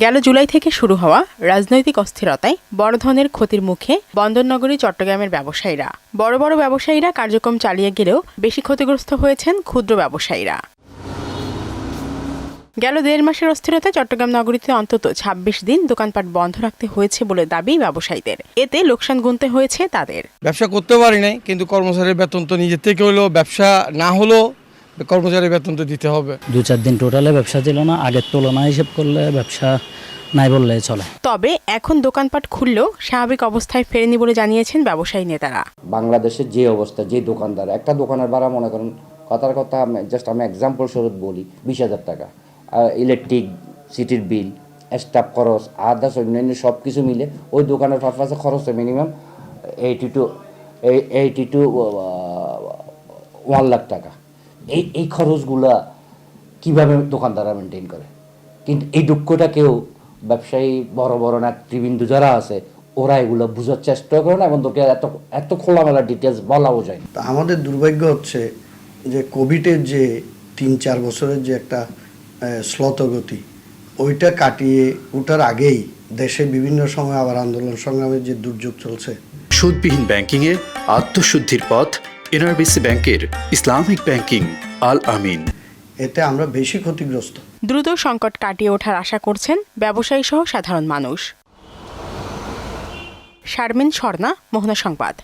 গেল জুলাই থেকে শুরু হওয়া রাজনৈতিক অস্থিরতায় বড় ধরনের ক্ষতির মুখে বন্দরনগরী চট্টগ্রামের ব্যবসায়ীরা। বড় বড় ব্যবসায়ীরা কার্যক্রম চালিয়ে গেলেও বেশি ক্ষতিগ্রস্ত হয়েছেন ক্ষুদ্র ব্যবসায়ীরা। গেল ১.৫ মাসের অস্থিরতায় চট্টগ্রাম নগরীতে অন্তত ২৬ দিন দোকানপাট বন্ধ রাখতে হয়েছে বলে দাবি ব্যবসায়ীদের। এতে লোকসান গুনতে হয়েছে তাদের। ব্যবসা করতে পারি নাই, কিন্তু কর্মচারীর বেতন তো নিজের থেকে হলেও, ব্যবসা না হলেও কর্মচারীর বেতন তো দিতে হবে। ২-৪ দিন টোটালে ব্যবসা ছিল না, আগের তুলনায় হিসেব করলে ব্যবসা নাই বললে চলে। তবে এখন দোকানপাট খুললেও স্বাভাবিক অবস্থায় ফেরেনি বলে জানিয়েছেন ব্যবসায়ী নেতারা। বাংলাদেশের যে অবস্থা, যে দোকানদার, একটা দোকানের ভাড়া মনে করেন, কথার কথা আমি এক্সাম্পল স্বরূপ বলি, ২০,০০০ টাকা, ইলেকট্রিক, সিটির বিল, স্টাফ খরচ, আদার্স অন্যান্য সব কিছু মিলে ওই দোকানের পারপাসে খরচ মিনিমাম 80 to 1 লাখ টাকা। এই খরচগুলা কীভাবে দোকানদাররা মেনটেন করে? কিন্তু এই দুঃখটা কেউ ব্যবসায়ী বড় বড় নেতৃবৃন্দ যারা আছে ওরা এগুলো বোঝার চেষ্টা করে না, এবং তোকে এত খোলামেলা ডিটেলস বলাও যায়। তা আমাদের দুর্ভাগ্য হচ্ছে যে কোভিডের যে ৩-৪ বছরের যে একটা শ্লথগতি, ওইটা কাটিয়ে ওঠার আগেই দেশে বিভিন্ন সময় আবার আন্দোলন সংগ্রামের যে দুর্যোগ চলছে। সুদবিহীন ব্যাংকিংয়ে আত্মশুদ্ধির পথ এনআরবিসি ব্যাংকের ইসলামিক ব্যাংকিং আল আমিন। এতে আমরা বেশি ক্ষতিগ্রস্ত। দ্রুত সংকট কাটিয়ে ওঠার আশা করছেন ব্যবসায়ী সহ সাধারণ মানুষ। শারমিন স্বর্ণা, মোহনা সংবাদ।